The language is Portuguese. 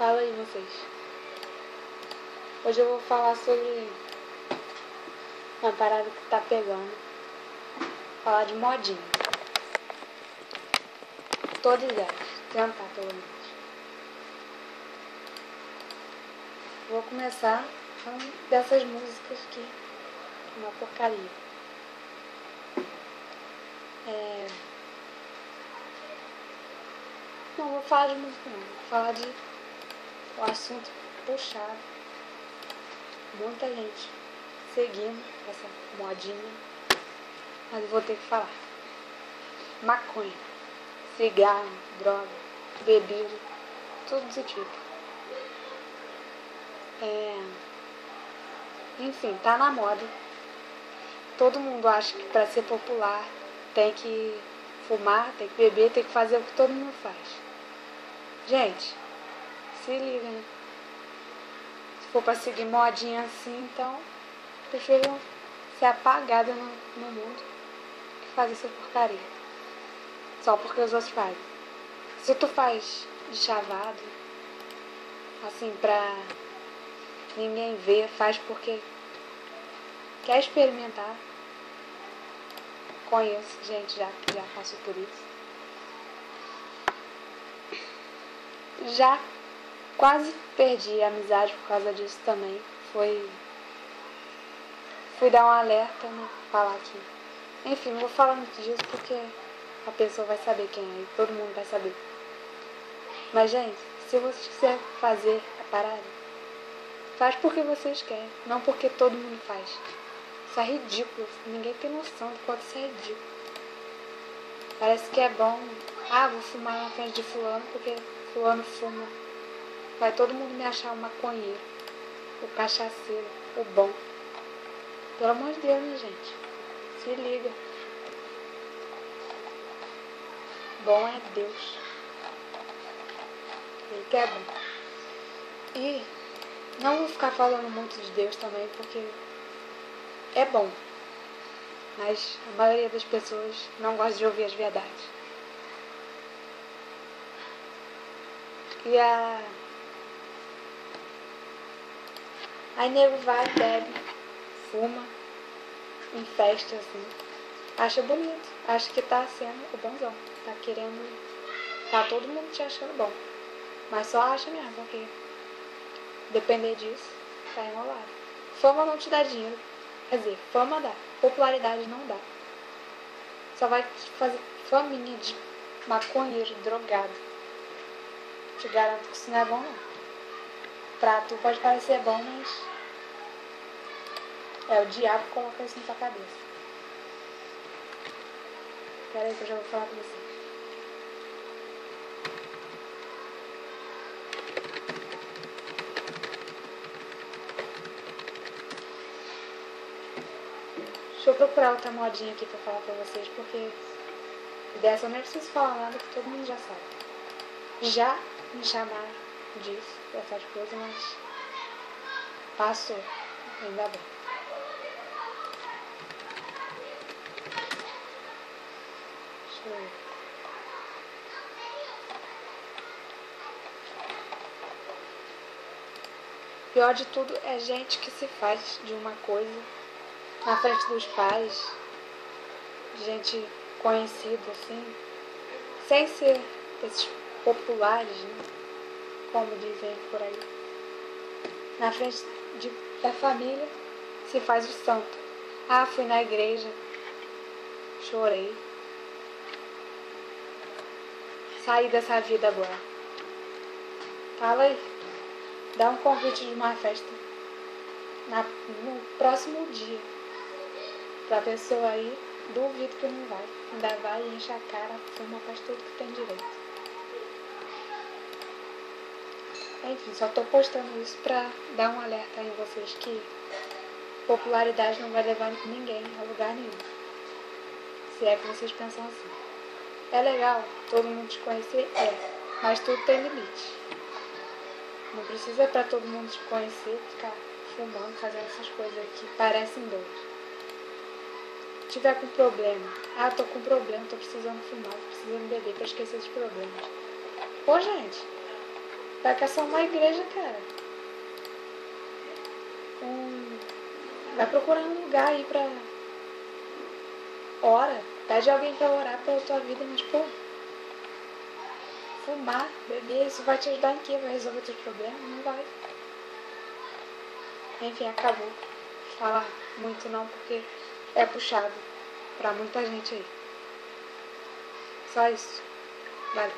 Fala aí vocês. Hoje eu vou falar sobre uma parada que tá pegando. Falar de modinha. Todas elas. Tentar pelo menos. Vou começar falando dessas músicas que é uma porcaria. Não vou falar de música não. Vou falar de o assunto puxado. Muita gente seguindo essa modinha. Mas eu vou ter que falar. Maconha, cigarro, droga, bebida, tudo do tipo. Enfim, tá na moda. Todo mundo acha que pra ser popular tem que fumar, tem que beber, tem que fazer o que todo mundo faz. Gente, se liga, né? Se for pra seguir modinha assim, então prefiro ser apagada no mundo que fazer essa porcaria. Só porque os outros fazem. Se tu faz de chavado, assim, pra ninguém ver, faz porque quer experimentar. Conheço gente já passou por isso. Já quase perdi a amizade por causa disso também. Fui dar um alerta, né? Falar aqui. Enfim, não vou falar muito disso porque a pessoa vai saber quem é e todo mundo vai saber. Mas, gente, se vocês quiserem fazer a parada, faz porque vocês querem, não porque todo mundo faz. Isso é ridículo. Ninguém tem noção de quanto isso é ridículo. Parece que é bom. Vou fumar na frente de fulano porque fulano fuma. Vai todo mundo me achar o maconheiro, o cachaceiro, o bom. Pelo amor de Deus, né, gente? Se liga. Bom é Deus. Ele que é bom. E não vou ficar falando muito de Deus também, porque é bom. Mas a maioria das pessoas não gosta de ouvir as verdades. E aí nego vai, bebe, fuma, em festa, assim. Acha bonito, acha que tá sendo o bonzão. Tá querendo. Tá todo mundo te achando bom. Mas só acha mesmo, porque depender disso, tá enrolado. Fama não te dá dinheiro. Quer dizer, fama dá. Popularidade não dá. Só vai fazer faminha de maconheiro, drogado. Te garanto que isso não é bom, não. Pra tu pode parecer bom, mas é o diabo que coloca isso na tua cabeça. Espera aí que eu já vou falar com você. Deixa eu procurar outra modinha aqui pra falar pra vocês, porque dessa eu nem preciso falar nada que todo mundo já sabe. Já me chamaram disso, dessas coisas, mas passou. Ainda bem. Deixa eu ver. Pior de tudo é gente que se faz de uma coisa na frente dos pais, gente conhecida assim, sem ser esses populares, né? Como dizem por aí. Na frente da família se faz o santo. Fui na igreja, chorei, saí dessa vida agora. Fala aí, dá um convite de uma festa no próximo dia pra pessoa aí, duvido que não vai. Ainda vai, enche a cara, fuma, faz tudo que tem direito. Enfim, só tô postando isso pra dar um alerta em vocês que popularidade não vai levar ninguém a lugar nenhum. Se é que vocês pensam assim. É legal todo mundo te conhecer? Mas tudo tem limite. Não precisa pra todo mundo te conhecer ficar fumando, fazendo essas coisas que parecem doidas. Se tiver com problema, tô com problema, tô precisando fumar, tô precisando beber pra esquecer os problemas. Pô, gente, Vai caçar uma igreja, cara. Vai procurar um lugar aí pra... Ora. Pede alguém pra orar pela tua vida, mas, pô... Fumar, beber, isso vai te ajudar em quê? Vai resolver teus problemas? Não vai. Enfim, acabou. Falar muito não, porque é puxado pra muita gente aí. Só isso. Valeu.